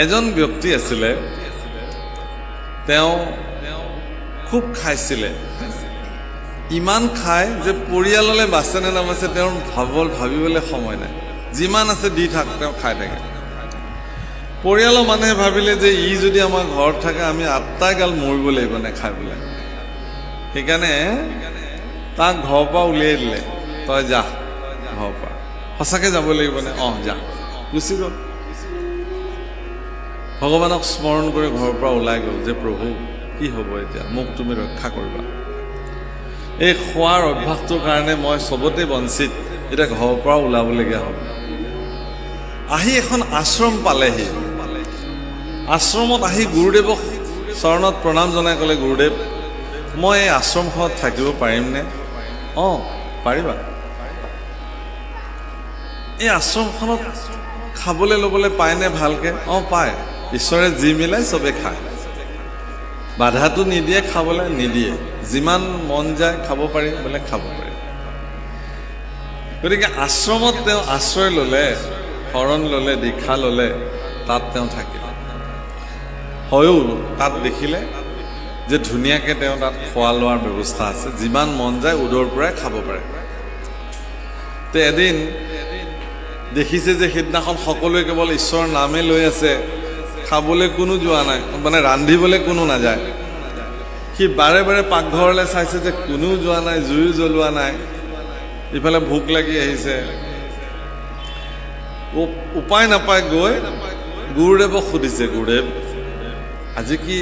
এজন ব্যক্তি আছিলে, তেওঁ খুব খাইছিলে, ইমান খায় যে পৰিয়াললৈ বাছে নে নাবাছে তেওঁৰ ভাবিবলৈ সময় নাই, যিমান আছে দি থাক, তেওঁ খাই থাকে। পৰিয়ালৰ মানুহে ভাবিলে যে ই যদি আমাৰ ঘৰত থাকে আমি আটাই গাল মৰিব লাগিব নেখাই বোলে। সেইকাৰণে তাক ঘৰৰ পৰা উলিয়াই দিলে, তই যা ঘৰৰ পৰা। সঁচাকৈ যাব লাগিব নে? অঁ যা। গুচি গ'ল। ভগৱানক স্মৰণ কৰি ঘৰৰ পৰা ওলাই গ'ল যে প্ৰভু কি হ'ব এতিয়া, মোক তুমি ৰক্ষা কৰিবা। এই খোৱাৰ অভ্যাসটোৰ কাৰণে মই চবতে বঞ্চিত, এতিয়া ঘৰৰ পৰা ওলাবলগীয়া হ'ল। আহি এখন আশ্ৰম পালেহি। আশ্ৰমত আহি গুৰুদেৱক চৰণত প্ৰণাম জনাই ক'লে, গুৰুদেৱ মই এই আশ্ৰমখনত থাকিব পাৰিমনে? অঁ পাৰিবা। এই আশ্ৰমখনত খাবলৈ ল'বলৈ পায়নে ভালকৈ? অঁ পায়, ঈশ্বৰে যি মিলাই চবে খায়, বাধাটো নিদিয়ে, খাবলৈ নিদিয়ে, যিমান মন যায় খাব পাৰি বোলে খাব পাৰি। গতিকে আশ্ৰমত তেওঁ আশ্ৰয় ল'লে, শৰণ ল'লে, দীক্ষা ল'লে, তাত তেওঁ থাকিলে। হয়ো তাত দেখিলে যে ধুনীয়াকৈ তেওঁ তাত খোৱা লোৱাৰ ব্যৱস্থা আছে, যিমান মন যায় উদৰ পৰাই খাব পাৰে। তে এদিন দেখিছে যে সেইদিনাখন সকলোৱে কেৱল ঈশ্বৰৰ নামে লৈ আছে, খাবলৈ কোনো যোৱা নাই, মানে ৰান্ধিবলৈ কোনো নাযায়। সি বাৰে বাৰে পাকঘৰলৈ চাইছে যে কোনেও যোৱা নাই, জুইও জ্বলোৱা নাই, ইফালে ভোক লাগি আহিছে। উপায় নাপায় গৈ গুৰুদেৱক সুধিছে, গুৰুদেৱ আজি কি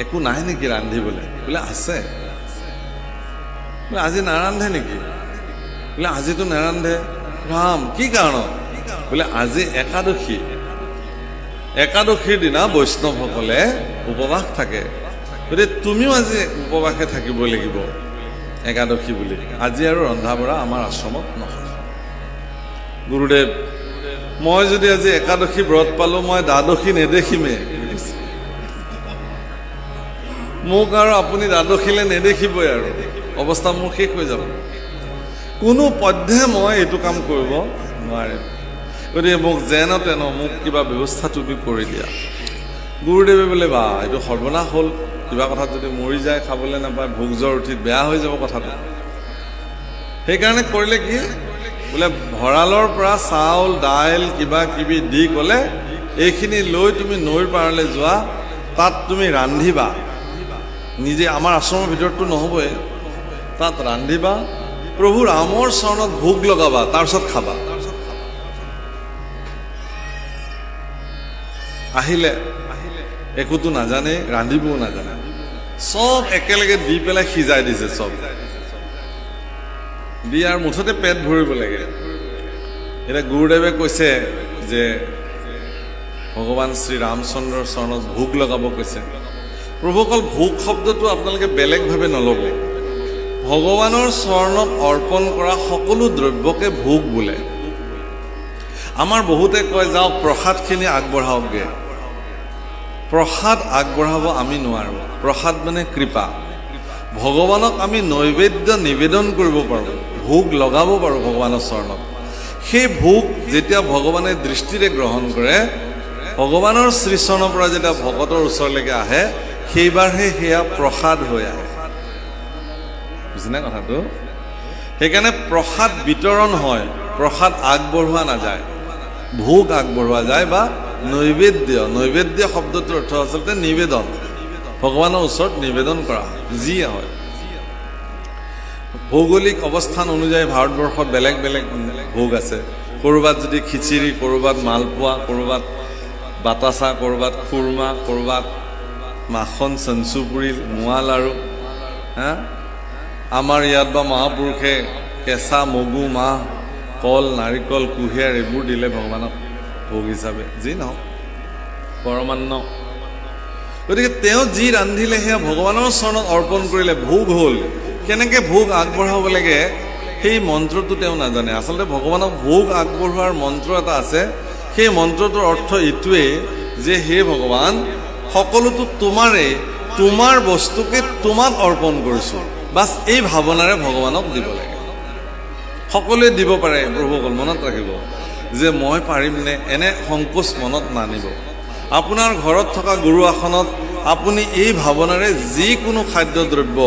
একো নাই নেকি ৰান্ধিবলৈ? বোলে আছে। বোলে আজি নাৰান্ধে নেকি? বোলে আজিতো নাৰান্ধে। ৰাম কি কাৰণত? বোলে আজি একাদশী, একাদশীৰ দিনা বৈষ্ণৱসকলে উপবাস থাকে, গতিকে তুমিও আজি উপবাসে থাকিব লাগিব একাদশী বুলি, আজি আৰু ৰন্ধা বঢ়া আমাৰ আশ্ৰমত নহয়। গুৰুদেৱ মই যদি আজি একাদশী ব্ৰত পালোঁ, মই দ্বাদশী নেদেখিমেই, মোক আৰু আপুনি দ্বাদশীলৈ নেদেখিবই, আৰু অৱস্থা মোৰ শেষ হৈ যাব। কোনো পধ্যে মই এইটো কাম কৰিব নোৱাৰিম, গতিকে মোক যেন তেন মোক কিবা ব্যৱস্থা তুমি কৰি দিয়া। গুৰুদেৱে বোলে বা এইটো সৰ্বনাশ হ'ল, কিবা কথাত যদি মৰি যায় খাবলৈ নাপায়, ভোক জ্বৰ উঠি বেয়া হৈ যাব কথাটো। সেইকাৰণে কৰিলে কি, বোলে ভঁৰালৰ পৰা চাউল দাইল কিবা কিবি দি ক'লে এইখিনি লৈ তুমি নৈৰ পাৰলৈ যোৱা, তাত তুমি ৰান্ধিবা নিজে, আমাৰ আশ্ৰমৰ ভিতৰততো নহ'বই, তাত ৰান্ধিবা, প্ৰভু ৰামৰ চৰণত ভোগ লগাবা, তাৰপিছত খাবা। আহিলে একোতো নাজানে, ৰান্ধিবও নাজানে, চব একেলগে দি পেলাই সিজাই দিছে, চব দি আৰু মুঠতে পেট ভৰিব লাগে। এতিয়া গুৰুদেৱে কৈছে যে ভগৱান শ্ৰী ৰামচন্দ্ৰৰ চৰণত ভোগ লগাব কৈছে। প্ৰভু অকল ভোগ শব্দটো আপোনালোকে বেলেগভাৱে নল'ব, ভগৱানৰ চৰণত অৰ্পণ কৰা সকলো দ্ৰব্যকে ভোগ বোলে। আমাৰ বহুতে কয় যাওক প্ৰসাদখিনি আগবঢ়াওকগৈ, প্ৰসাদ আগবঢ়াব আমি নোৱাৰোঁ, প্ৰসাদ মানে কৃপা। ভগৱানক আমি নৈবেদ্য নিবেদন কৰিব পাৰোঁ, ভোগ লগাব পাৰোঁ ভগৱানৰ চৰণত। সেই ভোগ যেতিয়া ভগৱানে দৃষ্টিৰে গ্ৰহণ কৰে, ভগৱানৰ শ্ৰীচৰণৰ পৰা যেতিয়া ভকতৰ ওচৰলৈকে আহে, সেইবাৰহে সেয়া প্ৰসাদ হৈ আহে। বুজিনে কথাটো? সেইকাৰণে প্ৰসাদ বিতৰণ হয়, প্ৰসাদ আগবঢ়োৱা নাযায়, ভোগ আগবঢ়োৱা যায় বা নৈবেদ্য। নৈবেদ্য শব্দটোৰ অৰ্থ আচলতে নিবেদন, ভগৱানৰ ওচৰত নিবেদন কৰা যিয়ে হয়। ভৌগোলিক অৱস্থান অনুযায়ী ভাৰতবৰ্ষত বেলেগ বেলেগ ভোগ আছে। ক'ৰবাত যদি খিচিৰি, ক'ৰবাত মালপোৱা, ক'ৰবাত বাতাচা, ক'ৰবাত খুৰমা, ক'ৰবাত মাখন চঞ্চুপুৰি, মোৱা লাড়ু। আমাৰ ইয়াত বা মহাপুৰুষে কেঁচা মগু, মাহ, কল, নাৰিকল, কুঁহিয়াৰ এইবোৰ দিলে ভগৱানক ভোগ হিচাপে, যি নহওক পৰমান্ন। গতিকে তেওঁ যি ৰান্ধিলে সেয়া ভগৱানৰ চৰণত অৰ্পণ কৰিলে, ভোগ হ'ল। কেনেকৈ ভোগ আগবঢ়াব লাগে সেই মন্ত্ৰটো তেওঁ নাজানে। আচলতে ভগৱানক ভোগ আগবঢ়োৱাৰ মন্ত্ৰ এটা আছে, সেই মন্ত্ৰটোৰ অৰ্থ এইটোৱেই যে হে ভগৱান, সকলোটো তোমাৰে, তোমাৰ বস্তুকে তোমাক অৰ্পণ কৰিছোঁ, বাছ এই ভাৱনাৰে ভগৱানক দিব লাগে। সকলোৱে দিব পাৰে, প্ৰভুসকল মনত ৰাখিব যে মই পাৰিমনে, এনে সংকোচ মনত নানিব। আপোনাৰ ঘৰত থকা গুৰু আসনত আপুনি এই ভাৱনাৰে যিকোনো খাদ্যদ্ৰব্য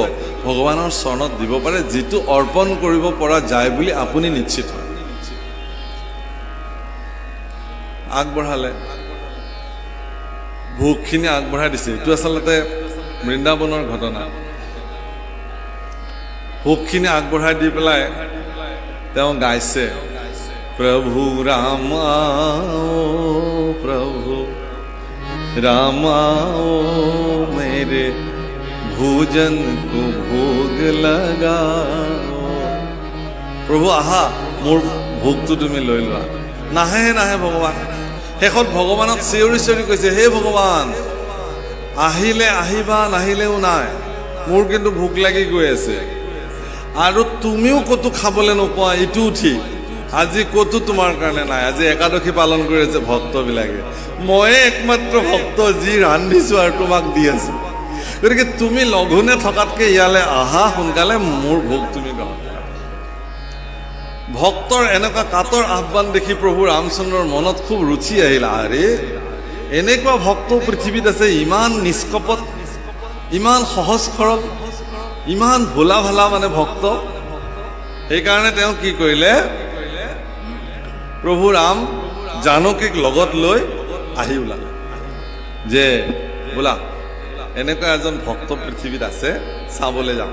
ভগৱানৰ চৰণত দিব পাৰে, যিটো অৰ্পণ কৰিব পৰা যায় বুলি আপুনি নিশ্চিত হয়। আগবঢ়ালে, ভোগখিনি আগবঢ়াই দিছে। এইটো আচলতে বৃন্দাবনৰ ঘটনা। ভোগখিনি আগবঢ়াই দি পেলাই তেওঁ গাইছে, প্ৰভু ৰামা প্ৰভু रामा मेरे भोजन को भोग लगाओ। প্ৰভু আহা, মোৰ ভোগটো তুমি লৈ লোৱা। নাহে নাহে ভগৱান। শেষত ভগৱানক চিঞৰি চিঞৰি কৈছে, হে ভগৱান, আহিলে আহিবা, নাহিলেও নাই, মোৰ কিন্তু ভোক লাগি গৈ আছে। আৰু তুমিও ক'তো খাবলৈ নোপোৱা, এইটোও ঠিক। আজি ক'তো তোমাৰ কাৰণে নাই। আজি একাদশী পালন কৰি আছে ভক্তবিলাকে, ময়ে একমাত্ৰ ভক্ত যি ৰান্ধিছো আৰু তোমাক দি আছো। গতিকে তুমি লঘোণে থকাতকে ইয়ালৈ আহা, সোনকালে মোৰ ভোগ তুমি গ্ৰহণ কৰা। ভক্তৰ এনেকুৱা কাতৰ আহ্বান দেখি প্ৰভু ৰামচন্দ্ৰৰ মনত খুব ৰুচি আহিল। আৰে, এনেকুৱা ভক্ত পৃথিৱীত আছে, ইমান নিষ্কপট, ইমান সহজ সৰল, ইমান ভোলা ভালা মানে ভক্ত। সেইকাৰণে তেওঁ কি কৰিলে, প্ৰভু ৰাম জানকীক লগত লৈ আহি ওলালে যে বোলা এনেকুৱা এজন ভক্ত পৃথিৱীত আছে, চাবলৈ যাম।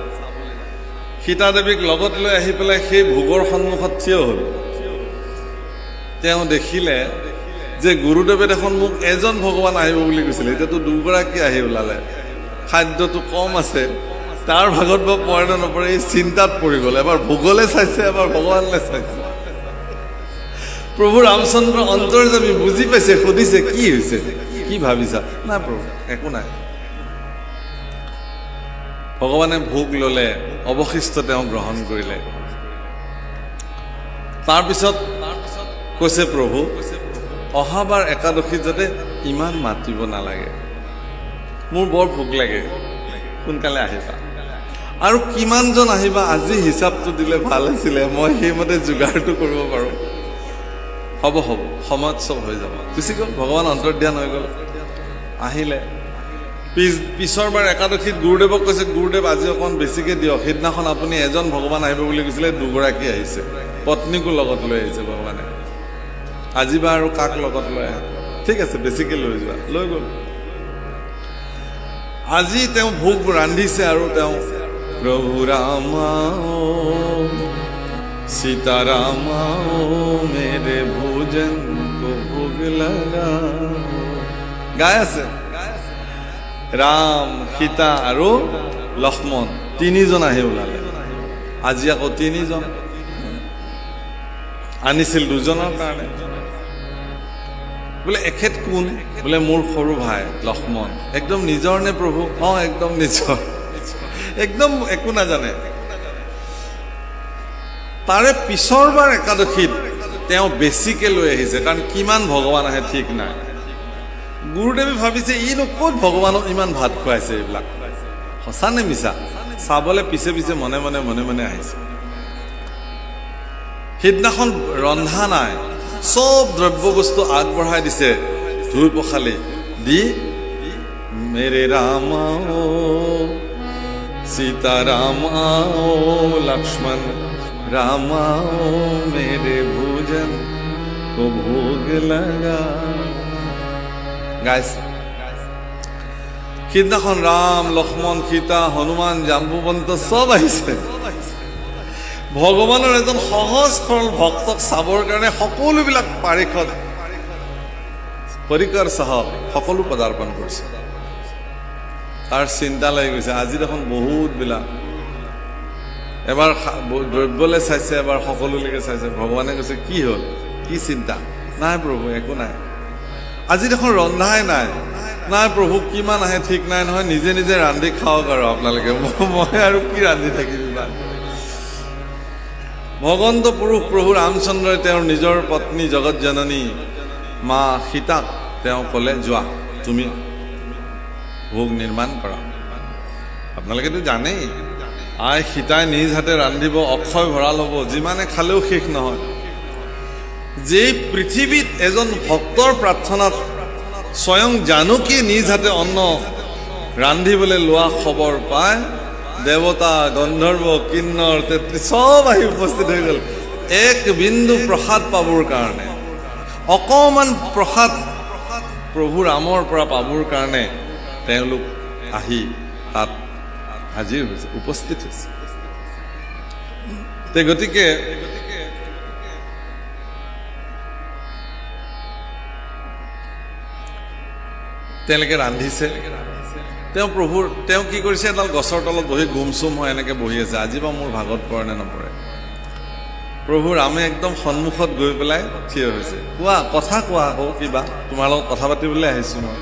সীতা দেৱীক লগত লৈ আহি পেলাই সেই ভোগৰ সন্মুখত থিয় হ'ল। তেওঁ দেখিলে যে গুৰুদেৱে দেখোন মোক এজন ভগৱান আহিব বুলি কৈছিলে, এতিয়াতো দুগৰাকী আহি ওলালে, খাদ্যটো কম আছে, তাৰ ভাগত বা পৰে নে নপৰে এই চিন্তাত পৰি গ'ল। এবাৰ ভোগলৈ চাইছে, এবাৰ ভগৱানলৈ চাইছে। প্ৰভু ৰামচন্দ্ৰ অন্তৰ্যামী বুজি পাইছে, সুধিছে কি হৈছে, কি ভাবিছা? নাই প্ৰভু, একো নাই। ভগৱানে ভোগ ল'লে, অৱশিষ্ট তেওঁ গ্ৰহণ কৰিলে। তাৰপিছত কৈছে প্ৰভু, অহাবাৰ একাদশীত যাতে ইমান মাতিব নালাগে, মোৰ বৰ ভোক লাগে, সোনকালে আহিবা। আৰু কিমানজন আহিবা আজি হিচাপটো দিলে ভাল আছিলে, মই সেইমতে যোগাৰটো কৰিব পাৰোঁ। হ'ব হ'ব, সময়ত চব হৈ যাব। গুচি গ'ল, ভগৱান অন্তৰ্ধান হৈ গ'ল। আহিলে পিছৰবাৰ একাদশীত গুৰুদেৱক কৈছে, গুৰুদেৱ আজি অকণ বেছিকৈ দিয়ক। সেইদিনাখন আপুনি এজন ভগৱান আহিব বুলি কৈছিলে, দুগৰাকী আহিছে, পত্নীকো লগত লৈ আহিছে ভগৱানে। আজি বা আৰু কাক লগত লৈ আহে? ঠিক আছে, বেছিকৈ লৈ যোৱা। লৈ গ'ল। আজি তেওঁ ভোগ ৰান্ধিছে আৰু তেওঁ প্ৰভু ৰামা सीता रामा मेरे भोजन को भोग लगा গাই আছে। ৰাম, সীতা আৰু লক্ষ্মণ তিনিজন আহি ওলালে। আজি আকৌ তিনিজন আনিছিল, দুজনৰ কাৰণে। বোলে এখেত কোন? বোলে মোৰ সৰু ভাই লক্ষ্মণ। একদম নিজৰ নে প্ৰভু? অঁ, একদম নিজৰ, একদম একো নাজানে। তাৰে পিছৰবাৰ একাদশীত তেওঁ বেছিকৈ লৈ আহিছে, কাৰণ কিমান ভগৱান আহে ঠিক নাই। গুৰুদেৱে ভাবিছে ইনো ক'ত ভগৱানক ইমান ভাত খুৱাইছে, এইবিলাক সঁচা নে মিছা? চাবলৈ পিছে পিছে মনে মনে মনে মনে আহিছে। সিদিনাখন ৰন্ধা নাই, চব দ্ৰব্য বস্তু আগবঢ়াই দিছে, ধুই পখালি দি মেৰে ৰামা সীতা ৰামা লক্ষ্মণ रामा मेरे भोजन को भोग लगा গাইছে। সিদিনাখন ৰাম, লক্ষ্মণ, সীতা, হনুমান, জাম্বুবন্ত চব আহিছে। ভগৱানৰ এজন সহজ সৰল ভক্তক চাবৰ কাৰণে সকলোবিলাক পৰিকৰ সহ সকলো পদাৰ্পণ কৰিছে। তাৰ চিন্তা লাগি গৈছে, আজি দেখোন বহুতবিলাক এবাৰ দ্ৰব্যলৈ চাইছে, এবাৰ সকলোলৈকে চাইছে। ভগৱানে কৈছে কি হ'ল, কি চিন্তা? নাই প্ৰভু, একো নাই। আজি দেখোন ৰন্ধাই নাই। নাই প্ৰভু, কিমান আহে ঠিক নাই নহয়, নিজে নিজে ৰান্ধি খাওক আৰু আপোনালোকে, মই আৰু কি ৰান্ধি থাকিম ইমান। ভগৱন্ত পুৰুষ প্ৰভু ৰামচন্দ্ৰই তেওঁৰ নিজৰ পত্নী জগত জননী মা সীতাক তেওঁ ক'লে, যোৱা তুমি ভোগ নিৰ্মাণ কৰা। আপোনালোকেতো জানেই, সীতাই নিজ হাতে ৰান্ধিব, অক্ষয় ভঁৰাল হ'ব, যিমানে খালেও শেষ নহয়। যে পৃথিৱীত এজন ভক্তৰ প্ৰাৰ্থনাত স্বয়ং জানকী নিজ হাতে অন্ন ৰান্ধিবলৈ লোৱা খবৰ পায় দেৱতা গন্ধৰ্ব কিন্নৰ তেত্ৰী চব আহি উপস্থিত হৈ গ'ল এক বিন্দু প্ৰসাদ পাবৰ কাৰণে অকণমান প্ৰসাদ প্ৰভু ৰামৰ পৰা পাবৰ কাৰণে তেওঁলোক আহি তাত হাজিৰ হৈছে উপস্থিত হৈছে গতিকে তেওঁলোকে ৰান্ধিছে তেওঁ কি কৰিছে এডাল গছৰ তলত বহি গুমচুম হৈ এনেকৈ বহি আছে আজি বা মোৰ ভাগত পৰে নে নপৰে প্ৰভু ৰামে একদম সন্মুখত গৈ পেলাই থিয় হৈছে কোৱা কথা কোৱা আকৌ কিবা তোমাৰ লগত কথা পাতিবলৈ আহিছোঁ মই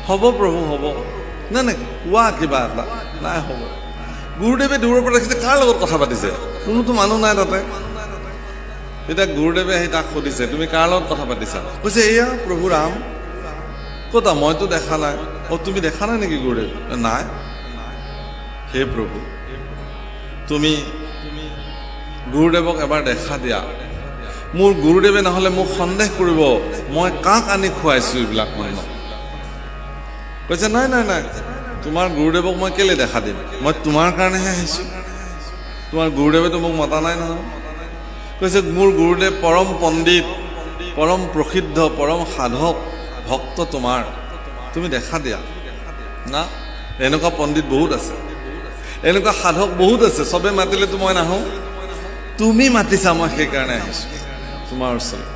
হ'ব প্ৰভু হ'ব নাই নাই কোৱা কিবা এটা নাই হ'ব গুৰুদেৱে দূৰৰ পৰা দেখিছে কাৰ লগত কথা পাতিছে কোনোতো মানুহ নাই তাতে এতিয়া গুৰুদেৱে আহি তাক সুধিছে তুমি কাৰ লগত কথা পাতিছা কৈছে এয়া প্ৰভু ৰাম ক'তা মইতো দেখা নাই তুমি দেখা নাই নেকি গুৰুদেৱ নাই হে প্ৰভু তুমি গুৰুদেৱক এবাৰ দেখা দিয়া মোৰ গুৰুদেৱে নহ'লে মোক সন্দেহ কৰিব মই কাক আনি খুৱাইছোঁ এইবিলাক মানুহক কৈছে নাই নাই নাই তোমাৰ গুৰুদেৱক মই কেলৈ দেখা দিম মই তোমাৰ কাৰণেহে আহিছোঁ তোমাৰ গুৰুদেৱেতো মোক মতা নাই নহয় কৈছে মোৰ গুৰুদেৱ পৰম পণ্ডিত পৰম প্ৰসিদ্ধ পৰম সাধক ভক্ত তোমাৰ তুমি দেখা দিয়া না এনেকুৱা পণ্ডিত বহুত আছে এনেকুৱা সাধক বহুত আছে চবে মাতিলেতো মই নাহোঁ তুমি মাতিছা মই সেইকাৰণে আহিছোঁ তোমাৰ ওচৰত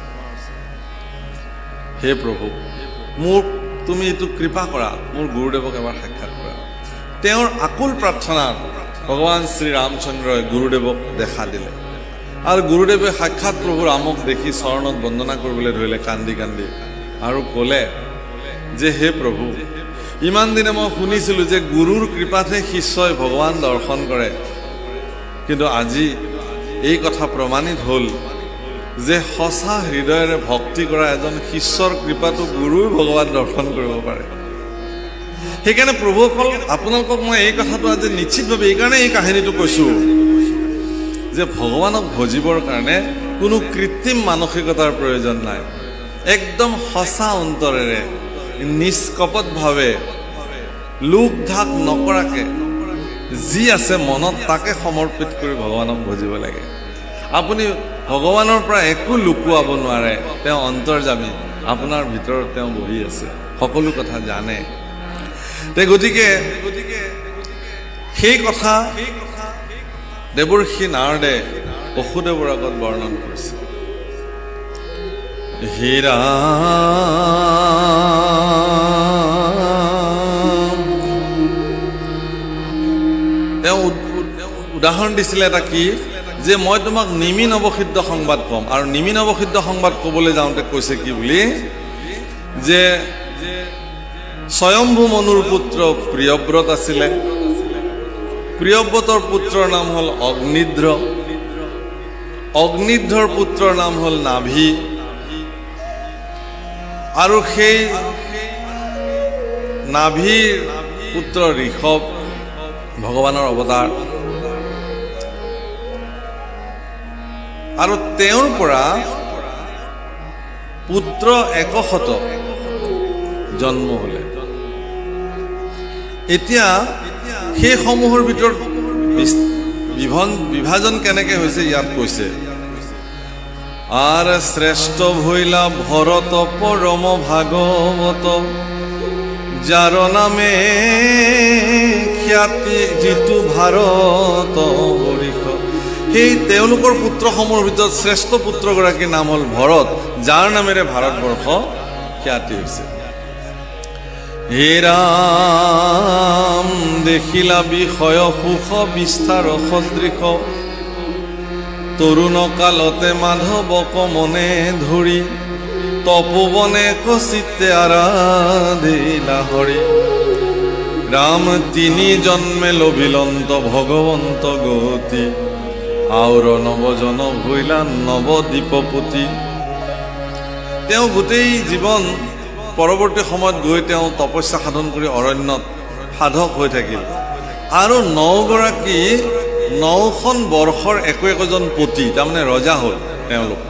হে প্ৰভু মোক তুমি এইটো কৃপা কৰা মোৰ গুৰুদেৱক এবাৰ সাক্ষাৎ কৰা তেওঁৰ আকুল প্ৰাৰ্থনাত ভগৱান শ্ৰী ৰামচন্দ্ৰই গুৰুদেৱক দেখা দিলে আৰু গুৰুদেৱে সাক্ষাৎ প্ৰভু ৰামক দেখি চৰণত বন্দনা কৰিবলৈ ধৰিলে কান্দি কান্দি আৰু ক'লে যে হে প্ৰভু ইমান দিনে মই শুনিছিলোঁ যে গুৰুৰ কৃপাতহে শিষ্যই ভগৱান দৰ্শন কৰে কিন্তু আজি এই কথা প্ৰমাণিত হ'ল যে সঁচা হৃদয়েৰে ভক্তি কৰা এজন শিষ্যৰ কৃপাটো গুৰুৰ ভগৱান দৰ্শন কৰিব পাৰে সেইকাৰণে প্ৰভুসকল আপোনালোকক মই এই কথাটো আজি নিশ্চিতভাৱে এইকাৰণে এই কাহিনীটো কৈছোঁ যে ভগৱানক ভজিবৰ কাৰণে কোনো কৃত্ৰিম মানসিকতাৰ প্ৰয়োজন নাই একদম সঁচা অন্তৰেৰে নিষ্কপটভাৱে লোক ঢাক নকৰাকৈ যি আছে মনত তাকে সমৰ্পিত কৰি ভগৱানক ভজিব লাগে আপুনি ভগৱানৰ পৰা একো লুকুৱাব নোৱাৰে তেওঁ অন্তৰ্যামী আপোনাৰ ভিতৰত তেওঁ বহি আছে সকলো কথা জানে গতিকে সেই কথা দেৱৰ্ষি নাৰদে বসুদেৱৰ আগত বৰ্ণন কৰিছে হীৰা তেওঁ উদাহৰণ দিছিলে এটা কি যে মই তোমাক নিমি নৱসিদ্ধ সংবাদ ক'ম আৰু নিমি নৱসিদ্ধ সংবাদ ক'বলৈ যাওঁতে কৈছে কি বুলি যে স্বয়ম্ভু মনুৰ পুত্ৰ প্ৰিয়ব্ৰত আছিলে প্ৰিয়ব্ৰতৰ পুত্ৰৰ নাম হ'ল অগ্নিধ্ৰ অগ্নিধ্ৰৰ পুত্ৰৰ নাম হ'ল নাভি আৰু সেই নাভিৰ পুত্ৰ ঋষভ ভগৱানৰ অৱতাৰ আৰু তেওঁৰ পৰা পুত্ৰ 100 জন্ম হ'লে এতিয়া সেই সমূহৰ ভিতৰত বিভাজন কেনেকৈ হৈছে ইয়াত কৈছে আৰ শ্ৰেষ্ঠ ভৈলা ভৰত পৰম ভাগবত যাৰ নামে খ্যাতি যিটো ভাৰত বৰিষ সেই তেওঁলোকৰ পুত্ৰসমূহৰ ভিতৰত শ্ৰেষ্ঠ পুত্ৰগৰাকীৰ নাম হ'ল ভৰত যাৰ নামেৰে ভাৰতবৰ্ষ খ্যাতি হৈছে হে ৰাম দেখিলা বিষয় সুখ বিস্তাৰ সদৃশ তৰুণ কালতে মাধৱক মনে ধৰি তপোবনে কচিতে আৰাধিলা হৰি ৰাম তিনি জন্মে লভিলন্ত ভগৱন্ত গতি আউৰ নৱজন ভৈলা নৱদ্বীপপতি তেওঁ গোটেই জীৱন পৰৱৰ্তী সময়ত গৈ তেওঁ তপস্যা সাধন কৰি অৰণ্যত সাধক হৈ থাকিল আৰু 9গৰাকী 9খন বৰ্ষৰ একো একোজন পতি তাৰমানে ৰজা হ'ল তেওঁলোক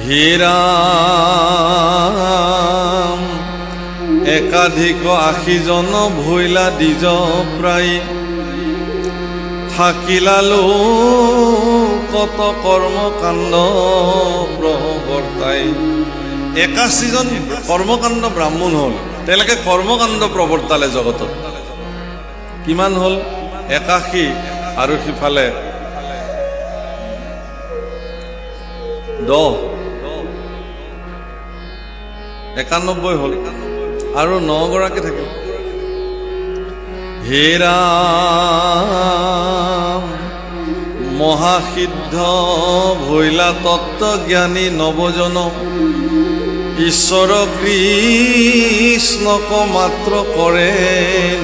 হে ৰাম একাধিক 80 জন ভৈলা দ্বিজ প্ৰায় থাকিলালো কত কৰ্মকাণ্ড প্ৰৱৰ্তাই 81 জন কৰ্মকাণ্ড ব্ৰাহ্মণ হ'ল তেওঁলোকে কৰ্মকাণ্ড প্ৰৱৰ্তালে জগতত কিমান হ'ল 81 আৰু সিফালে 10 91 হ'ল আৰু 9 গৰাকী থাকিল হে ৰাম মহাসিদ্ধ ভৈলা তত্ত্বজ্ঞানী নৱজন ঈশ্বৰ কৃষ্ণক মাত্ৰ কৰে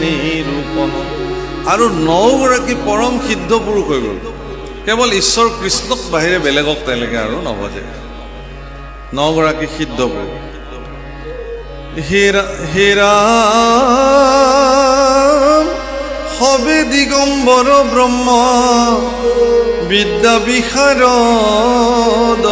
নিৰূপণ আৰু 9 গৰাকী পৰম সিদ্ধ পুৰুষ হৈ গ'ল কেৱল ঈশ্বৰ কৃষ্ণক বাহিৰে বেলেগক তেওঁলোকে আৰু নভজে 9 গৰাকী সিদ্ধ পুৰুষ হে ৰাম হবে দিগম্বৰ ব্ৰহ্ম বিদ্যা বিশাৰদ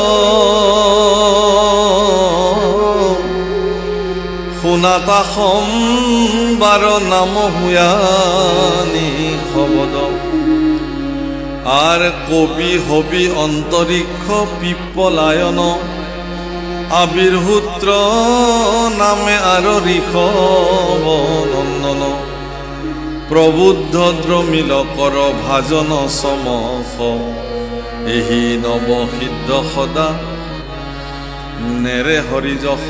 শুনাতা সম্বাৰ নাম হুয়ানি শবদ আর কবি হবি অন্তরিক্ষ পিপ্পলায়ন আবির্ভূত্র নামে আর ঋষভ নন্দন প্রবুদ্ধ দ্রমিল কর ভাজন সমস এহি নবসিদ্ধ সদা নেৰে হৰিযশ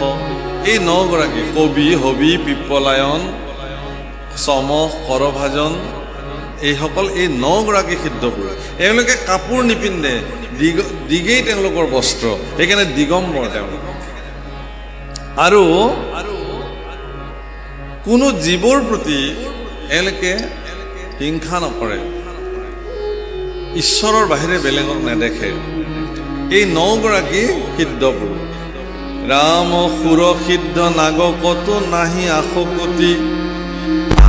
এই 9 গৰাকী কবি হবি পিপ্পলায়ন সম কৰভাজন এইসকল এই 9 গৰাকী সিদ্ধ পুৰুষ এওঁলোকে কাপোৰ নিপিন্ধে দিগেই তেওঁলোকৰ বস্ত্ৰ সেইকাৰণে দিগম্বৰ তেওঁলোক আৰু কোনো জীৱৰ প্ৰতি এওঁলোকে হিংসা নকৰে ঈশ্বৰৰ বাহিৰে বেলেগক নেদেখে এই 9 গৰাকী সিদ্ধ পুৰুষ ৰাম সুৰসিদ্ধ নাগ কত নাহি আশকতি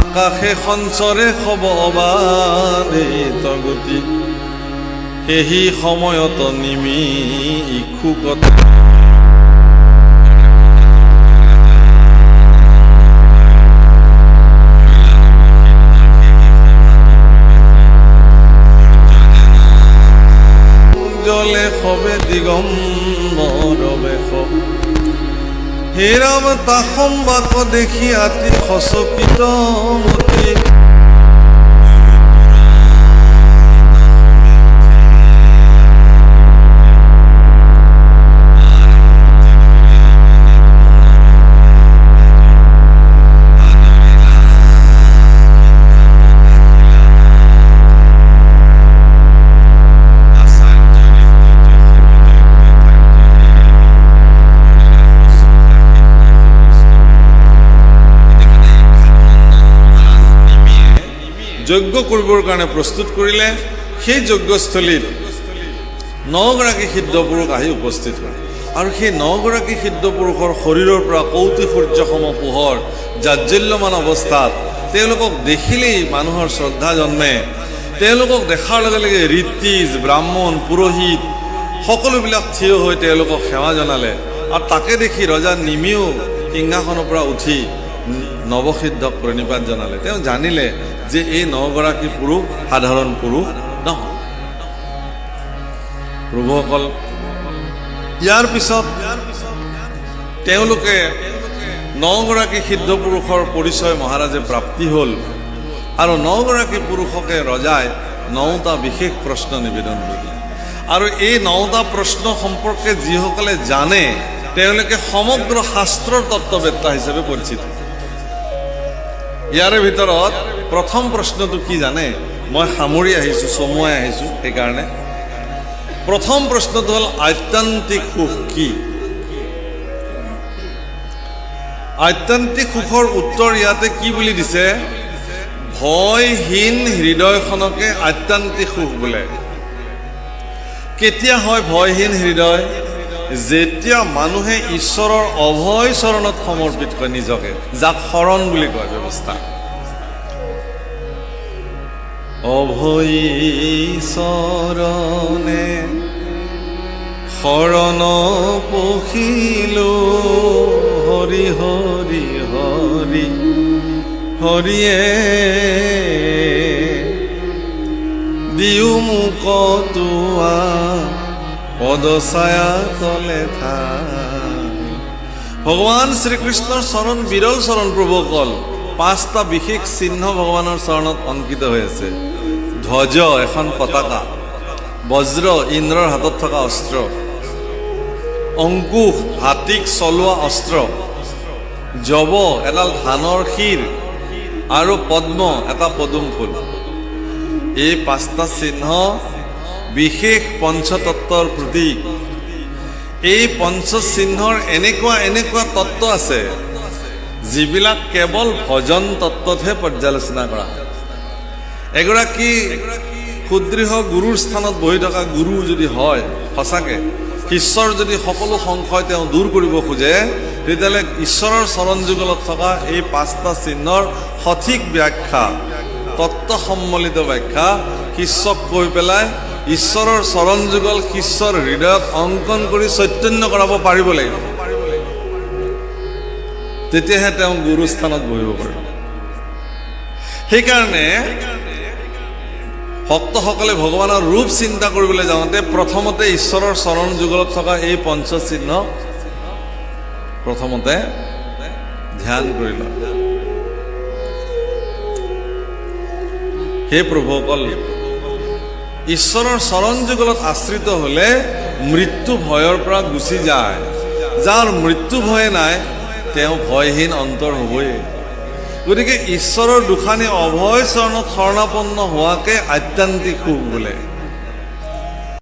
আকাশে সঞ্চৰে খব অবাধিত গতি সেহি সময়ত নিমি ইক্ষুকত জলে খবে দিগম্বৰ বেশ হে ৰাম তা সম্বাক দেখি আতি সচকিত মতি যজ্ঞ কৰিবৰ কাৰণে প্ৰস্তুত কৰিলে সেই যজ্ঞস্থলীত 9 গৰাকী সিদ্ধ পুৰুষ আহি উপস্থিত হয় আৰু সেই 9 গৰাকী সিদ্ধ পুৰুষৰ শৰীৰৰ পৰা কৌতুক সূৰ্যসম পোহৰ জাজ্জল্যমান অৱস্থাত তেওঁলোকক দেখিলেই মানুহৰ শ্ৰদ্ধা জন্মে তেওঁলোকক দেখাৰ লগে লগে ঋত্বিজ ব্ৰাহ্মণ পুৰোহিত সকলোবিলাক থিয় হৈ তেওঁলোকক সেৱা জনালে আৰু তাকে দেখি ৰজা নিমিও সিংহাসনৰ পৰা উঠি নৱসিদ্ধক প্ৰণিপাত জনালে তেওঁ জানিলে যে এই 9 গৰাকী পুৰুষ সাধাৰণ পুৰুষ নহয় প্ৰভুসকল ইয়াৰ পিছত তেওঁলোকে 9 গৰাকী সিদ্ধ পুৰুষৰ পৰিচয় মহাৰাজে প্ৰাপ্তি হ'ল আৰু 9 গৰাকী পুৰুষকে ৰজাই 9টা বিশেষ প্ৰশ্ন নিবেদন কৰিলে আৰু এই 9টা প্ৰশ্ন সম্পৰ্কে যিসকলে জানে তেওঁলোকে সমগ্ৰ শাস্ত্ৰৰ তত্ত্ববেত্তা হিচাপে পৰিচিত ইয়াৰে ভিতৰত প্ৰথম প্ৰশ্নটো কি জানে মই সামৰি আহিছোঁ চমুৱাই আহিছোঁ সেইকাৰণে প্ৰথম প্ৰশ্নটো হ'ল আত্যন্তিক সুখ কি আত্যন্তিক সুখৰ উত্তৰ ইয়াতে কি বুলি দিছে ভয়হীন হৃদয়খনকে আত্যন্তিক সুখ বোলে কেতিয়া হয় ভয়হীন হৃদয় যেতিয়া মানুহে ঈশ্বৰৰ অভয় চৰণত সমৰ্পিত কৰে নিজকে যাক শৰণ বুলি কয় ব্যৱস্থা অভয় চৰণে শৰণ পখিলো হৰি হৰি হৰি হৰিয়ে দিও মোক তোৱা পদছায়া তলে ঠাই। ভগৱান শ্ৰীকৃষ্ণৰ চৰণ বিৰল চৰণ প্ৰভুসকল। 5টা বিশেষ চিহ্ন ভগৱানৰ চৰণত অংকিত হৈ আছে। ধ্বজ এখন পতাকা, বজ্ৰ ইন্দ্ৰৰ হাতত থকা অস্ত্ৰ, অংকুশ হাতীক চলোৱা অস্ত্ৰ, যৱ এডাল ধানৰ শিৰ আৰু পদ্ম এটা পদুম ফুল। এই 5টা চিহ্ন বিশেষ পঞ্চতত্বৰ প্ৰতীক। এই পঞ্চচিহ্নৰ এনেকুৱা তত্ত্ব আছে যিবিলাক কেৱল ভজন তত্ত্বতহে পৰ্যালোচনা কৰা। এগৰাকী সুদৃঢ় গুৰুৰ স্থানত বহি থকা গুৰু যদি হয়, সঁচাকে ঈশ্বৰ যদি সকলো সংশয় তেওঁ দূৰ কৰিব খোজে, তেতিয়াহ'লে ঈশ্বৰৰ চৰণ যুগলত থকা এই 5টা চিহ্নৰ সঠিক ব্যাখ্যা, তত্ত্ব সম্মিলিত ব্যাখ্যা শিষ্যক কৈ পেলাই ঈশ্বৰৰ চৰণ যুগল শিষ্যৰ হৃদয়ত অংকন কৰি চৈতন্য কৰাব পাৰিব লাগিব। তেতিয়াহে তেওঁ গুৰুস্থানত বহিব পাৰিব। সেইকাৰণে ভক্তসকলে ভগৱানৰ ৰূপ চিন্তা কৰিবলৈ যাওঁতে প্ৰথমতে ঈশ্বৰৰ চৰণ যুগলত থকা এই পঞ্চচিহ্ন প্ৰথমতে ধ্যান কৰি লয়। হে প্ৰভুসকল, ঈশ্বৰৰ চৰণ যুগলত আশ্ৰিত হলে মৃত্যু ভয়ৰ পৰা গুচি যায়। যাৰ মৃত্যু ভয় নাই তেওঁ ভয়হীন অন্তৰ হ'বই। গতিকে ঈশ্বৰৰ দুখানি অভয় চৰণত শৰণাপন্ন হোৱাকে আত্যন্তিক সুখ বোলে।